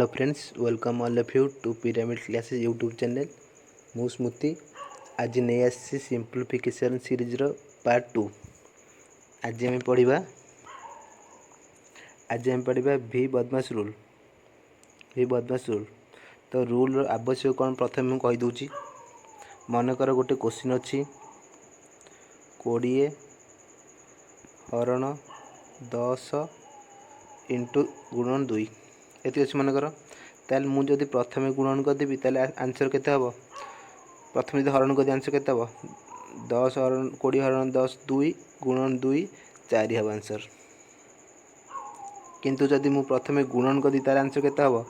Friends, welcome all of you to Pyramid Classes YouTube channel. मु स्मृति आज नहीं आसी सिंप्लिफिकेशन सीरीज रो पार्ट 2। आज आम पढ़ा भी बदमाश रूल। तो रूल आवश्यक कौन प्रथम मुझे कहीदे। मनकर गोटे क्वेश्चन अच्छी 20 हरण 10 इंटू गुणन 2 ये अच्छी मनकर। ताल मुझे प्रथम गुणन करदेवी ताल आंसर केते हम। प्रथम जो हरण कर आंसर केते हम 10 हरण 20 हरण 10 2 गुणन 2 4 हम आंसर। किंतु जदि मु प्रथम गुणन कर तार आंसर केते हम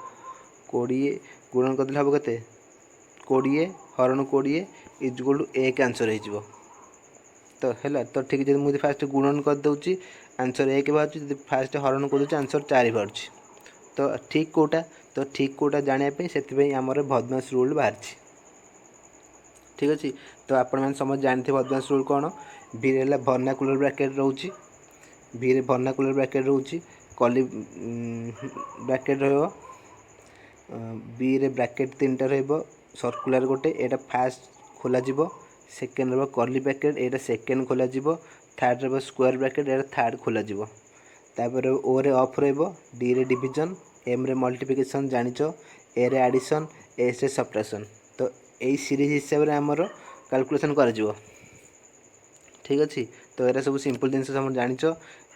20 गुणन करदे हम केते 20 हरण 20 इक्वल टू 1 आंसर हो। तो है तो ठीक है मुझे फास्ट गुणन कर दूची आंसर 1 बाहर। फास्ट हरण कर आंसर 4 बाहर। तो ठीक कोटा जानापी से आमर बदमाश रूल बाहर। ठीक अच्छे तो आपण मैंने समझ जानते बदमाश रूल कौन। भी रहा वर्नाकुलर ब्रैकेट रोचे। भी रे वर्नाकुलर ब्रैकेट रोचे कली ब्रैकेट रो। बी रे ब्रैकेट 3टा रो सर्कुलर गोटे एटा फास्ट खोल सेकेंड रो कर्ली ब्रैकेट एटा सेकेंड खोल थर्ड रो स्क्वायर ब्रैकेट एटा थर्ड खोल तापर ओ रे ऑफ रो डी रे डिवीजन एम रे मल्टीप्लिकेशन जानिच ए रे एडिशन एस रे सब्ट्रैक्शन। तो यही सीरीज हिसाब से आमर कैलकुलेशन कर। ठीक अच्छे तो ये सब सिंपल जिन सब जानिच।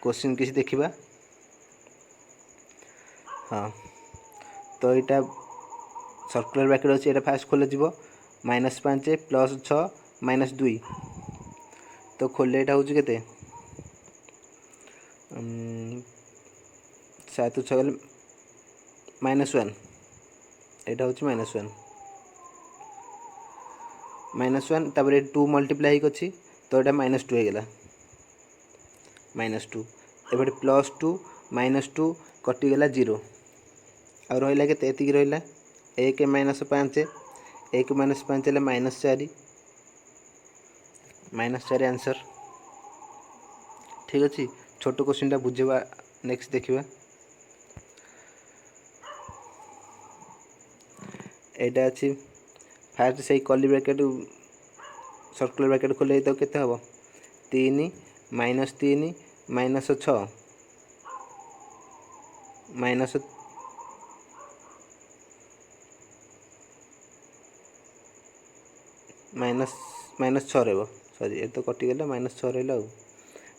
क्वेश्चन किसी देखा। हाँ तो यहाँ सर्कुलर ब्रैकेट अच्छे यहाँ फास्ट खोल -5 +6 -2 तो खोले यहाँ हूँ के 7 6 -1 यहाँ हूँ -1 तापर 2 मल्टीप्लाई अच्छी तो यहाँ -2 होगा -2 एपटे +2 -2 कटिगला 0 आ रहा के रहा 1 -5 1 -5 है -4 -4 आंसर। ठीक अच्छे छोट क्वेश्चन बुझेगा। नेक्स्ट देखा यहाँ अच्छी फास्ट से कर्ली ब्रैकेट सर्कुलर ब्रैकेट खोले तो केते हम 3 -3 -6 माइनस -6 रहा सॉरी ये तो कटिगला -6 रहा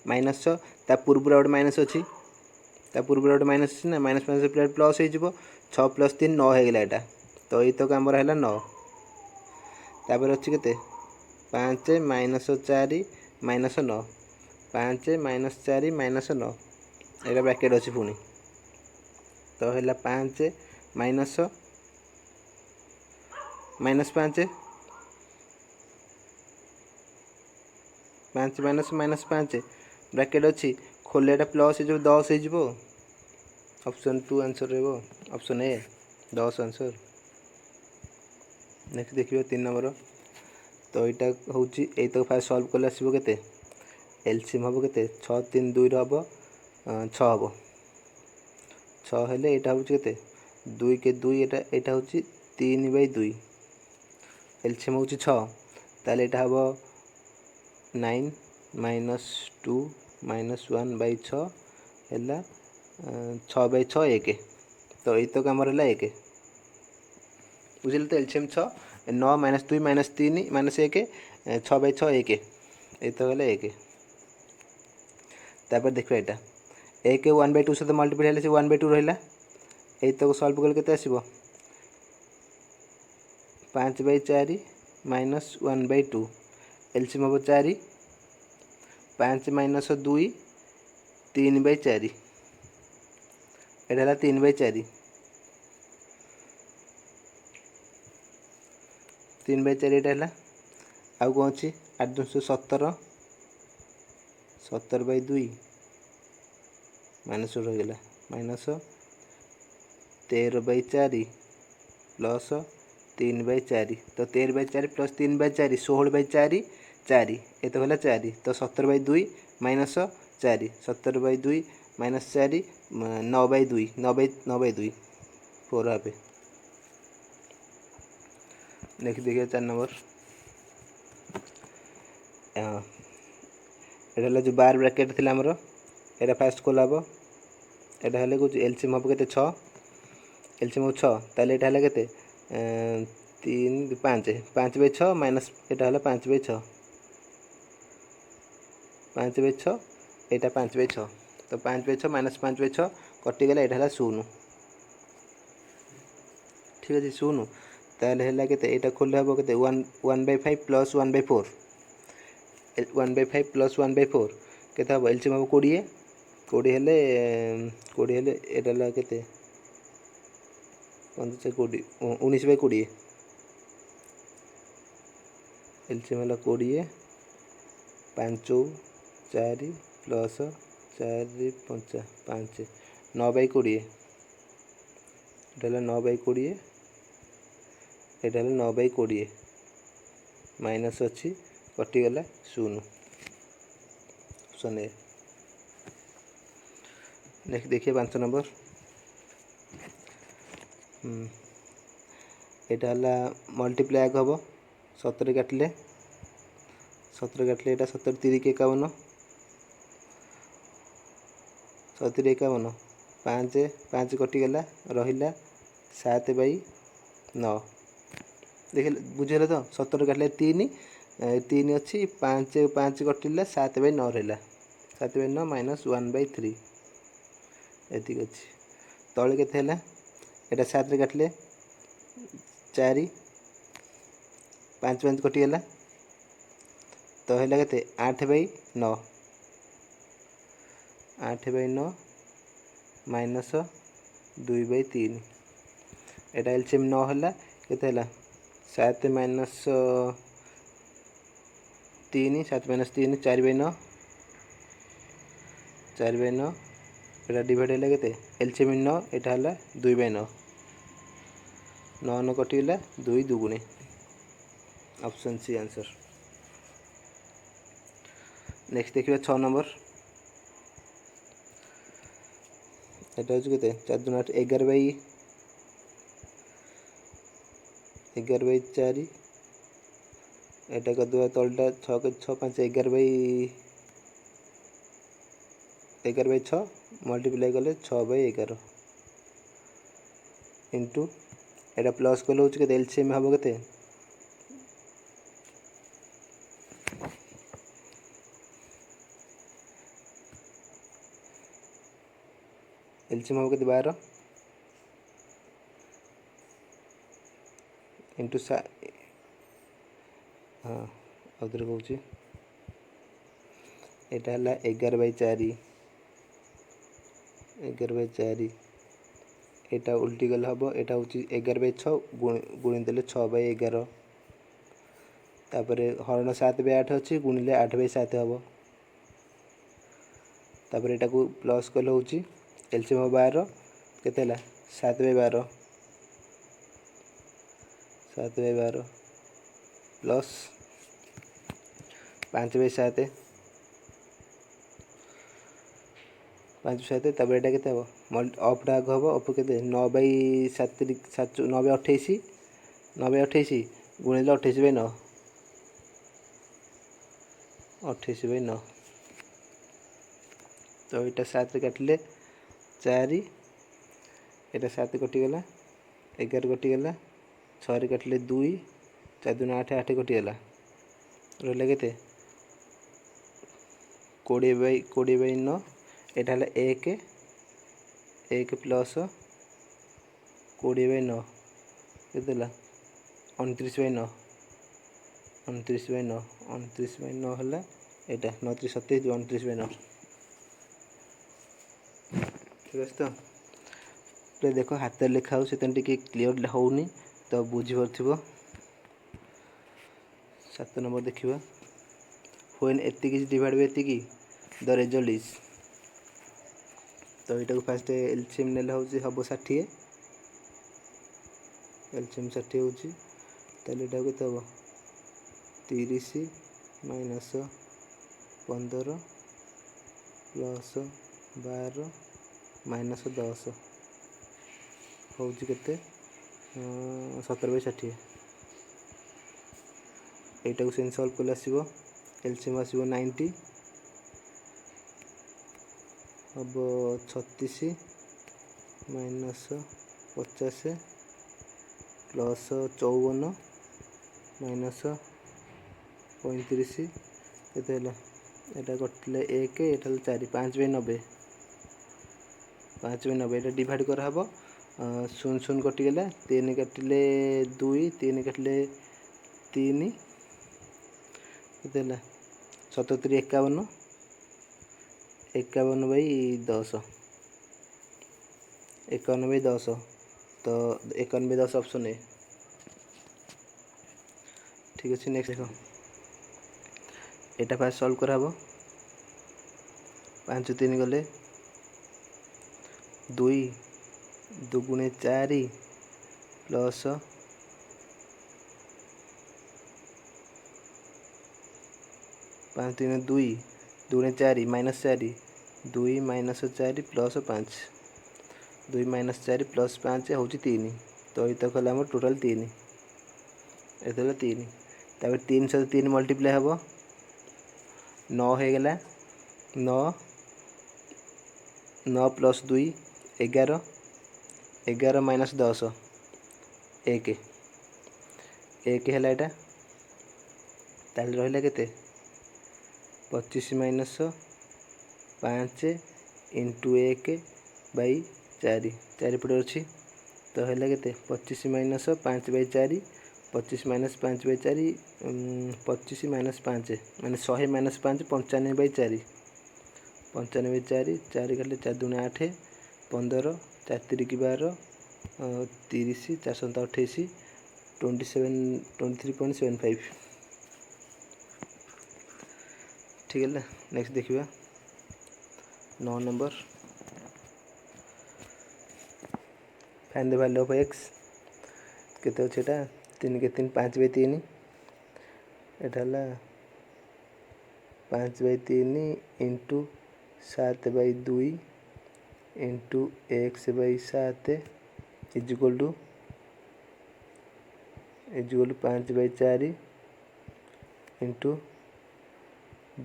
-6 ता पूर्व गोटे माइनस अच्छी पूर्व गोटे माइनस अच्छी ना माइनस प्लस हो 6 + 3 9 होगा यहाँ तो ये तक आमर है 9 तापर अच्छी के 5 -4 -9 5 -4 -9 यहाँ ब्रैकेट अच्छी पुणी तो है 5 -5 -5 ब्रैकेट अच्छी खोले प्लस हो 10 हो। ऑप्शन 2 आंसर रहा ऑप्शन ए 10 आंसर। नेक्स्ट देखिए 3 नंबर तो यहाँ हूँ ये फास्ट सल्व कले आसो के एलसीएम हम के 6 3 2 हम 6 हम 6 हेले यहाँ हूँ के 2 के 2 यहाँ हूँ 3/2 एलसीएम हूँ 6 ताले यहाँ हम 9 -2 -1/6 है 6/6 1 तो ये तक आमर है 1 बुझे तो एलसीएम 6 9 -2 -3 -1 6/6 1 ये तो है 1 तापर देखो यहाँ 1 1/2 सहित मल्टीप्लाई से 1/2 रहा ये तक सल्व कले के आसो 5/4 -1/2 एलसीएम हम 4 5 - 2 3/4 यहाँ 3/4 3/4 यहाँ आउ कौन अच्छी 8 × 17 17/2 माइनस रहीगला -13/4 प्लस 3/4 तो 13/4 प्लस 3/4 16/4 4 ये तो है 4 तो 17/2 -4 17/2 -4 9/2 9/2 4 हाफ। नेक्स्ट देखिए 4 नंबर। हाँ एटा जो बार ब्रैकेट थी आमर एटा फास्ट खोला हम। एटा हेल्ले कौन एलसीएम हम के 6 एलसीएम हम 6 ताले एटा हेल्ला के 3 5 5/6 माइनस एटा हेल्ला 5/6 5/6 एटा 5/6 तो 5/6 माइनस 5/6 कटिगला एटा हेल्ला 0 ठीक अच्छे 0 ताले हेल्ला के एटा खोले हम के 1/5 प्लस 1/4 1/5 प्लस 1/4 के हम एलसीएम हम 20 20 हेल्ले 20 हेल्ले एटा हेल्ला के 19/20 एलसीएम हेल्ला 20 5 4 प्लस 4 5 5 9/20 एटा हेल्ला 9/20 एटा हेल्ला 9/20 माइनस अच्छी कटिगला 0 ऑप्शन ए। नेक्स्ट देखिए 5 नंबर। एटा हला मल्टीप्लाई आग हम 17 काटिले 17 एटा 17 3 51 17 51 5 5 कटिगला रहिला 7/9 देख बुझेल तो 17 काटिले 3 3 अच्छी 5 5 कटिला 7/9 रहा 7/9 माइनस 1/3 एति अच्छी तले के एटा 7 काटिले 4 5 5 कटिगला तो है के 8/9 8/9 माइनस 2/3 एटा एलसीएम 9 है के 7 माइनस 3 7 माइनस 3 4/9 4/9 एटा डिवाइड है के एलसीएम 9 एटा है 2/9 9 9 कटिगला 2 2 ऑप्शन सी आंसर। नेक्स्ट देखिए 6 नंबर। एटा हूँ के 4 2 8 11/4 एटा करदे तलटा 6 के 6 5 11/6 मल्टीप्लाई कले 6/11 इंटू एटा प्लस कले हूँ के एलसीएम हम के एलसीएम हम के 12 इंटू हाँ आउथरे कहूँ एटा है 11/4 11/4 एटा उल्टी गले हम एटा हूँ 11/6 गुणीदेले 6/11 तापर हरण 7/8 अच्छी गुणिले 8/7 हम तापर एटा को प्लस कले हूँ एलसीएम 12 केते 7/12 7/12 प्लस 5/7 5/7 तापर एटा केते हम अफटा आग हम अफ के 9/7 9/28 9/28 गुणिले 28/9 28/9 तो यहाँ 7 काटिले 4 एटा 7 कटिगला 11 कटिगला 6 काटिले 2 4 2 8 8 कटिगला रहा के 20/9 एटा है 1 1 प्लस 20/9 के 29/9 29/9 29/9 है यहाँ 9 3 27 29/9 ठीक है। तो देख हाथ लिखा हो टे क्लीयर होनी तो बुझीपार 7 नंबर देखा व्हेन एतिक डिवाइड बाय एतिक द रिजल्ट इज तो यहाँ फास्ट एलसीएम ने हम 60 एलसीएम 60 हूँ ताले यहाँ के हम 30 माइनस 15 प्लस 12 माइनस 10 ହେଉଛି କେତେ 17/60। এইটাକୁ ସେମିତି ସଲ୍ଭ କଲେ ଆସିବ ଏଲସିଏମ୍ ଆସିବ 90 ହେବ 36 ମାଇନସ୍ 50 ପ୍ଲସ୍ 54 ମାଇନସ୍ 35 କେତେ ହେଲା? ଏଇଟା କଟିଲେ 1, ଏଇଟା ହେଲେ 4, 5/90। 5/90 ଏଇଟା ଡିଭାଇଡ଼ କରାହେବ 0 0 କଟିଗଲା 3 କାଟିଲେ 2 3 କାଟିଲେ 3 କେତେ ହେଲା? 77 51 51/10 51/10 ତ 51/10 ଅପସନ୍ ଏ। ଠିକ୍ ଅଛି। ନେକ୍ସଟ ଦେଖ ଏଇଟା ଫାଷ୍ଟ ସଲ୍ଭ କରାହେବ 5 3 ଗଲେ 2 2 4 plus 5 3 2 2 4 minus 4 2 minus 4 plus 5 2 minus 4 plus 5 ହେଉଛି 3 ତ ଏଇଟା କଲେ ଆମର ଟୋଟାଲ୍ 3 ଏତେ ହେଲା 3 ତାପରେ 3 ସହିତ 3 ମଲ୍ଟିପ୍ଲାଏ ହେବ 9 ହେଇଗଲା 9 9 ପ୍ଲସ୍ 2 11 11 ମାଇନସ୍ 10 1 1 ହେଲା ଏଇଟା ତାହେଲେ ରହିଲା କେତେ 25 ମାଇନସ୍ 5 ଇଣ୍ଟୁ 1/4 ଚାରିପଟେ ଅଛି ତ ହେଲା କେତେ 25 ମାଇନସ୍ 5/4 25 ମାଇନସ୍ 5/4 25 ମାଇନସ୍ 5 ମାନେ 100 ମାଇନସ୍ 5 95/4 95/4 4 କାଟିଲେ 4 2 8 15 4 3 12 30 4 7 28 23.75 ठीक है। नेक्स्ट देखिए 9 number find the value of x केते अछि एटा 3 के 3 5/3 एटा हला 5/3 into 7/2 into x/7 is equal to 5/4 into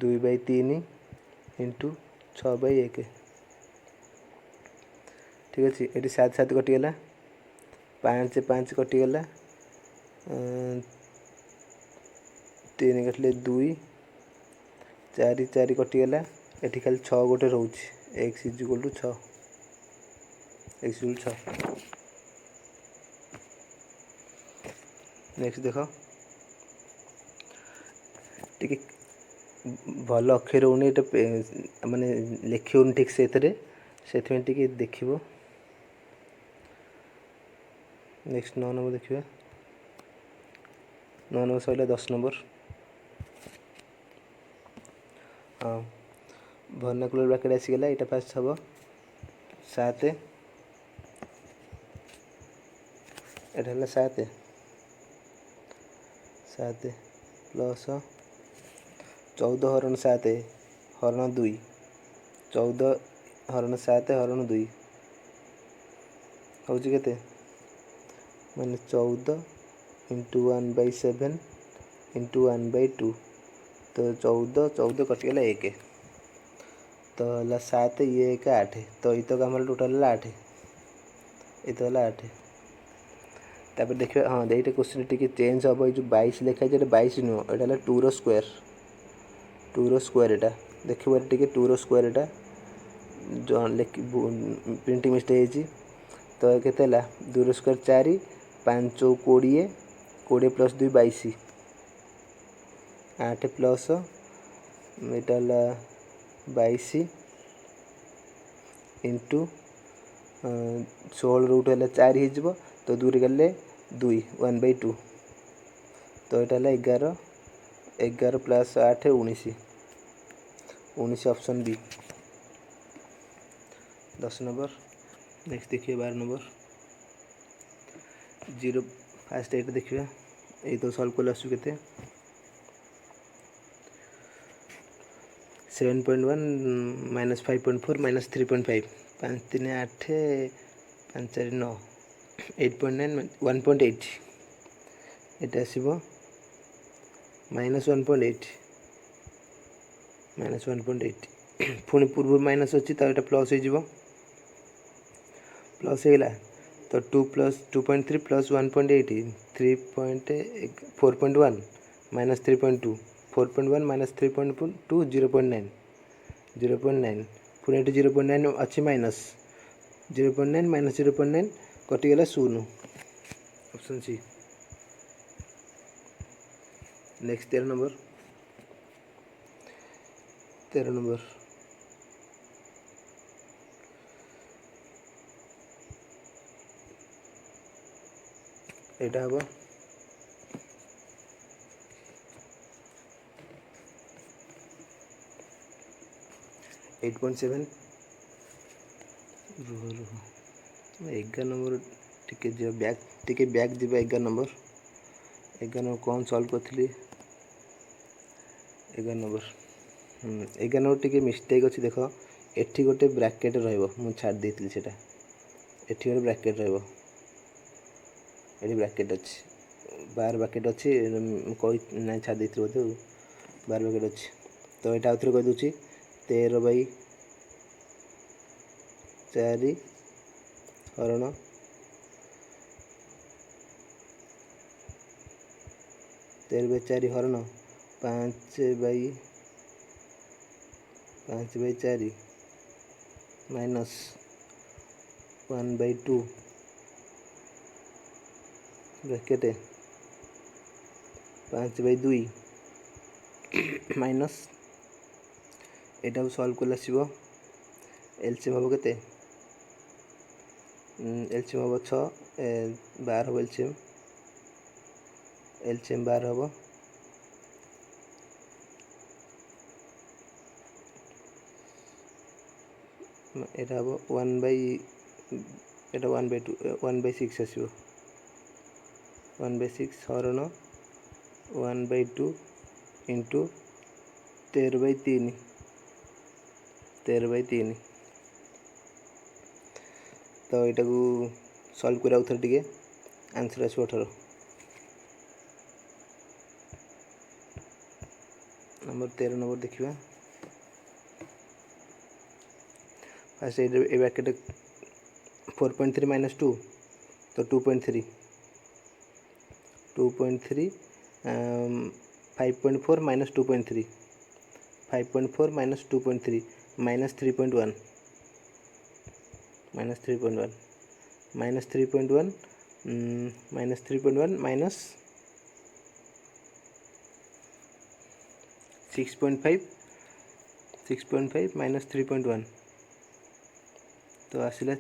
2/3 into 6/1 ठीक अच्छे। ये 7 7 कटिगला 5 5 कटिगला 3 कटिले 2 4 4 कटिगला ये खाली 6 गोटे रोचे x is equal to 6 x equal 6। Next देख टी भल अक्षर होनी माने लिखी होनी ठीक से देखिए। नेक्स्ट 9 नंबर देखिए 9 नंबर सर 10 नंबर हाँ वर्नाकुलर ब्रैकेट आसीगला यहाँ फास्ट हम 7 एटा है 7 7 प्लस 14 हरण 7 हरण 2 14 हरण 7 हरण 2 हूँ के माने 14 इंटू 1/7 इंटू 1/2 तो 14 14 कटिगला 1 तो है 7 ये 1 8 तो ये तो आम टोटाल 8 ये तो 8 तापर देखिए हाँ ये क्वेश्चन टी चेंज हम ये जो 22 लिखाई 22 नुह यहाँ 2 रो स्क्वायर यहाँ देखिए टी 2 रो स्क्वायर यहाँ जो प्रिंटिंग मिस्टेक है तो केते 2 रो स्क्वायर 4 5 20 20 प्लस 2 22 8 प्लस यहाँ 22 इंटू 16 रूट है 4 हो तो 2 गले 2 1/2 तो यहाँ 11 11 plus 8 19 19 option B 10 number. Next देखिए 12 नंबर 0 फास्ट एट देखिए ये तो सल्व कल आसु के 7.1 माइनस 5.4 माइनस 3.5 5 3 8 5 4 9 8.9 1.8 এটা আসব -1.8 -1.8 पुणी पूर्व माइनस अच्छी तो ये प्लस हो प्लस होगा तो 2 + 2.3 + 1.8 4.1 -3.2 4.1 -3.2 0.9 0.9 पुणी ये 0.9 अच्छी माइनस 0.9 - 0.9 कटिगला 0 option C. Next 13 number 13 number यहाँ हम 8.7 रुह 11 नंबर टिके बैक जी 11 नंबर कौन सॉल्व करी 11 नंबर 11 नंबर टिके मिस्टेक अच्छी देख एठी गोटे ब्रैकेट रु छाड़ देती से एठी गोटे ब्रैकेट ये ब्रैकेट अच्छी 12 ब्रैकेट अच्छी कही ना छाड़ देती बोधे 12 ब्रैकेट अच्छी तो यहाँ आउे कहीदे 13/4 हरण 13/4 हरण 5/4 माइनस 1/2 ब्रैकेट 5/2 माइनस यहाँ सल्व कले आसो एलसीएम हम के एलसीएम हम 6 12 हम एलसीएम 12 हम यहाँ हम 1/6 आसो 1/6 हरण 1/2 इंटू 13/3 तो यहाँ को सल्व कर टे आंसर आसो 18 नंबर 13 नंबर देखा फास्ट ये ब्रैकेट 4.3 - 2 तो 2.3 5.4 - 2.3 5.4 - 2.3 -3.1 -3.1 -3.1 -3.1 माइनस 6.5 -3.1 तो आसला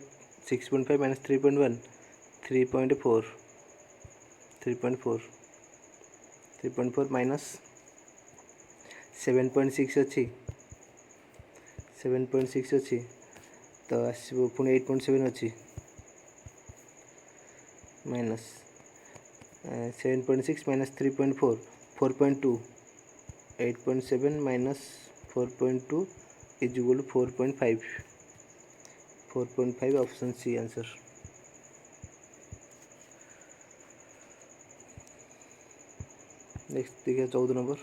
6.5 - 3.1 3.4 माइनस 7.6 अच्छी 7.6 अच्छी तो आसो पुणी 8.7 अच्छी minus 7.6 - 3.4 4.2 8.7 minus 4.2 is equal to 4.5 option C answer. Next देखिए 14 नंबर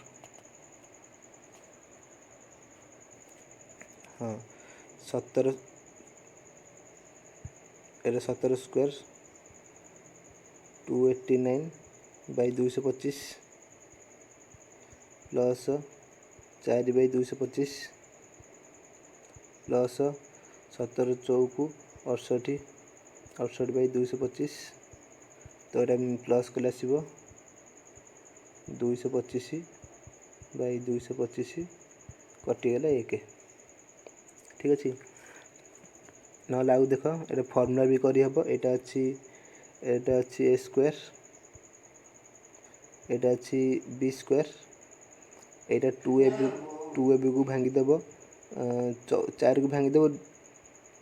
हाँ 17 स्क्वायर 289/225 प्लस 4/225 प्लस 17 चौक 68/225 तो ये प्लस कले आसो 225/225 कटिगला 1 ठीक अच्छे ना आउ देख ये फर्मुला भी करहब यहाँ अच्छी ए स्क्वायर यहाँ अच्छी बी स्क्वायर यहाँ 2ab को भांगीदेव 4 को भांगीदेव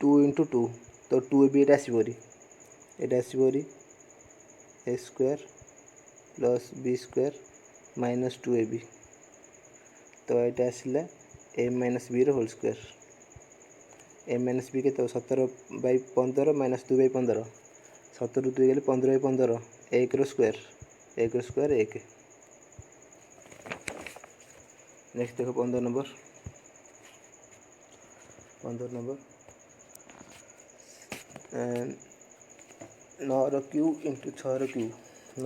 2 × 2 तो 2ab ये आसोरी A square plus B square minus 2ab तो यहाँ आसला a - b whole square a - b के 17/15 - 2/15 17 2 गले 15 15 1 रो स्क्वायर 1 रो स्क्वायर 1। नेक्स्ट देखो 15 नंबर 9 रो क्यू इंटू 6 रो क्यू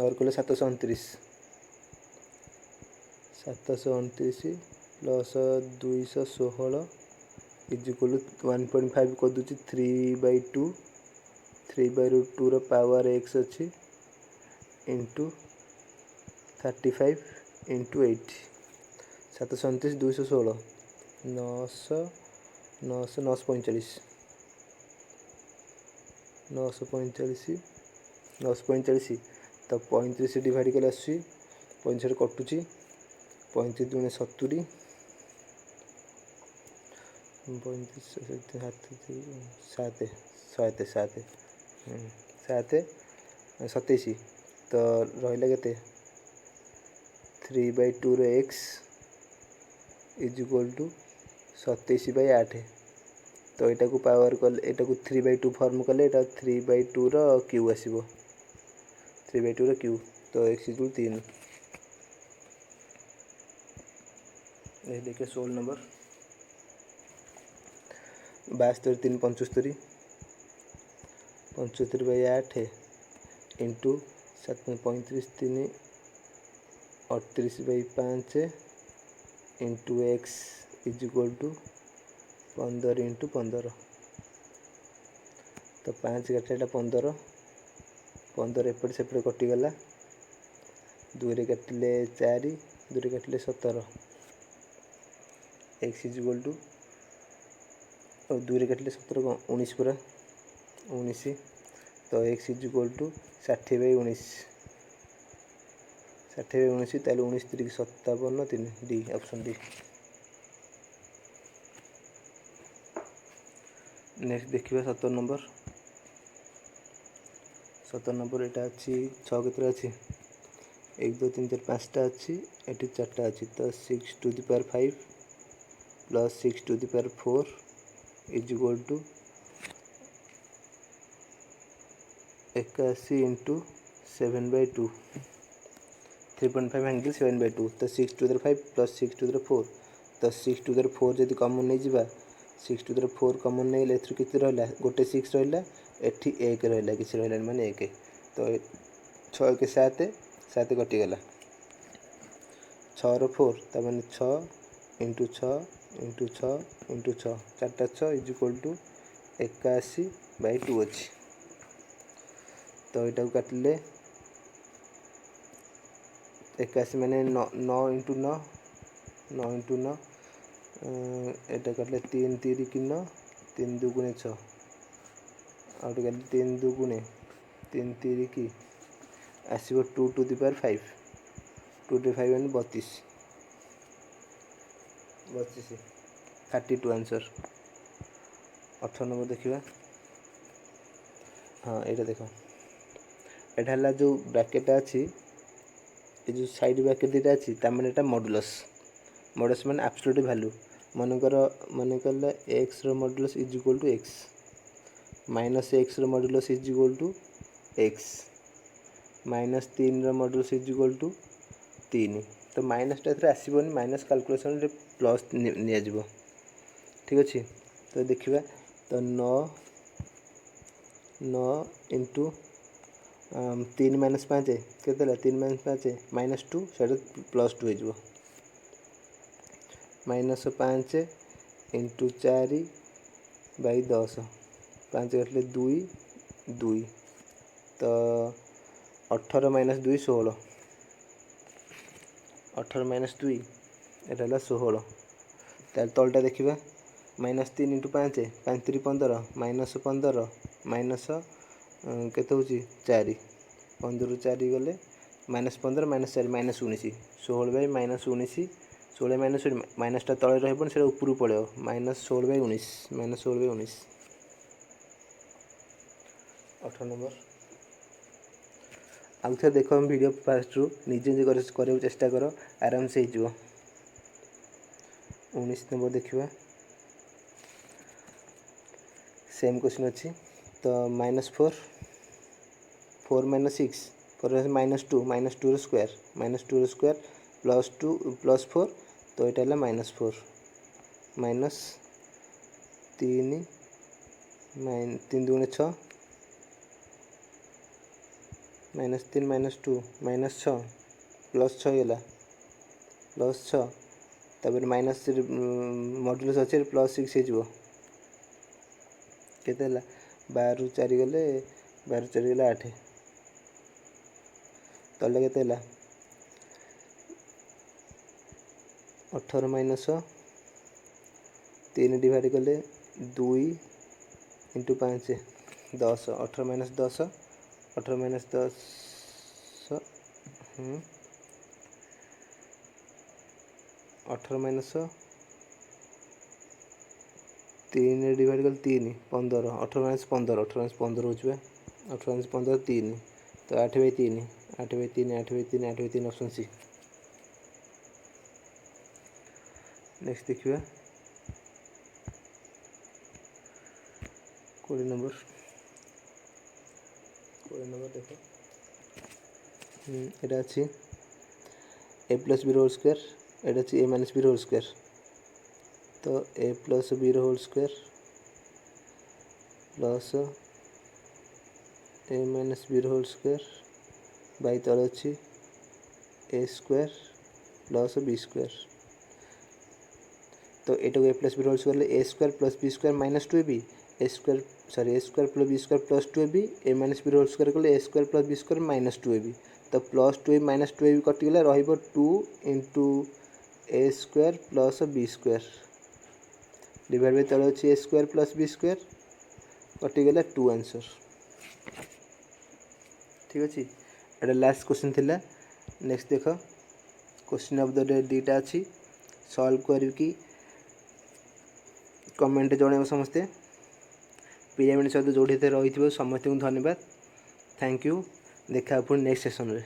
9 कले 729 प्लस 216 इज इक्वल टू 1.5 कर दूँ 3/2 3/2 रो पावर x अच्छी इंटू 35 इंटू 8 729 216 900 900 945 945 945 तो 35 डिवाइड कले आसुची 35 कटुची 35 दूने 70 7 7 27 तो रहा के 3/2 रो x इज इक्वल टू 27/8 तो यहाँ को पावर कले यहाँ को 3/2 फॉर्म कले 3/2 रो क्यू आसो 3/2 रो क्यू तो x इक्वल 3। देखिए 16 number 72 3 75 75/8 into 735 3 38/5 into x is equal to 15 into 15 तो 5 काटा 15 15 एपटे सेपटे कटिगला 2 काटिले 4 2 काटिले 17 x इज इक्वल टू 2 काटिले 17 19 पूरा 19 तो x इज इक्वल टू 60/19 60/19 ताले 19 3 57 3 डी ऑप्शन डी। नेक्स्ट देखिए 17 नंबर यहाँ अच्छी 6 केतरा अच्छी 1 2 3 4 5टा अच्छी ये 4टा अच्छी तो 6 to the power 5 plus 6 to the power 4 is equal to 81 into 7/2 3.5 एंगल 7/2 तो 6 to the 5 plus 6 to the 4 तो 6 टू द 4 जब कमन नहीं जावा 6 टू द 4 कमन नहीं गले कितने रहा गोटे 6 रहा एटी 1 रहा किसी रहा माने 1 तो 6 के 7 7 कटिगला 6 रो 4 तो मैंने 6 इंटू 6 इंटू 6 इंटू 6 4टा 6 इज इक्वल टू 81/2 अच्छी तो यहाँ काटिले 81 मैंने 9 इंटू 9 9 इंटू 9 यहाँ काटिले 3 3 की 9 3 2 गुणे 6 आउट काटिले 3 2 गुणे 3 3 की आसो 2 टू द पावर 5 2 टू 5 मैंने 32 32 आंसर। 18 नंबर देखिए हाँ ये देख यहाँ जो ब्रैकेट अच्छी ये जो साइड ब्रैकेट दुटा अच्छी तार यहाँ मॉडुलस मॉडुलस मैंने एब्सोल्यूट वैल्यू मनकर एक्स रो modulus is equal to X minus X रो modulus is equal to X minus 3 रो मॉडुलस इज इक्वल टू 3 तो माइनसटा एथरे आसबनी माइनस कैलकुलेशन प्लस निया ठीक अच्छे तो देखा तो 9 इंटू 3 माइनस 5 के 3 माइनस 5 -2 से +2 हो -5 इंटू 4/10 5 काटिले 2 2 तो 18 - 2 16 18 - 2 यहाँ 16 तलटा देखा -3 इंटू 5 5 3 15 -15 माइनस केते होची 4 15 ରୁ 4 गले -15 -4 -19 16/-19 16 माइनसटा तले रही से ऊपर पड़े -16/19 -16/19। 18 नंबर आउ थे देख वीडियो फास्ट रू निजे कर चेष्टा कर आराम से हो 19 नंबर देखा सेम क्वेश्चन अच्छी तो -4 4 minus 6 4 minus 2 square plus 2 plus 4 तो यहाँ है -4 माइनस 3 3 दूनी 6 -3 -2 -6 प्लस 6 होगा प्लस 6 तापर माइनस मॉड्यूलस अच्छे प्लस 6 हो केते 12 रु 4 गले 12 4 गले 8 तले केते 18 माइनस 3 डिवाइड कले 2 into 5 10 18 minus 10 18 minus 10 18 minus 3 divide कले 3 15 18 माइनस 15 18 माइनस 15 हो 18 माइनस 15 3 तो 8/3 8/3 8/3 8/3 ऑप्शन सी। नेक्स्ट देखिए 20 नंबर देख এটা আছে a plus b whole square এটা আছে a minus b whole square तो a plus b whole square plus a minus b whole square by तले अच्छी a square plus b square तो एटा को a plus b whole square a square plus b square minus 2ab a square plus b square plus 2ab a minus b whole square कले a square plus b square minus 2ab तो plus 2ab minus 2ab कटिगला रहिबो 2 into a square plus b square divide by तले अछि a square plus b square कटिगला 2 answer ठीक अछि। एटा लास्ट क्वेश्चन थिला नेक्स्ट देखो क्वेश्चन ऑफ द डे दीटा अछि सॉल्व करके कमेंट जणाइब समस्ते पिरामिड सहित जोड़ी रही समस्त को धन्यवाद थैंक यू देखा पुणी नेक्स्ट सेशन रे।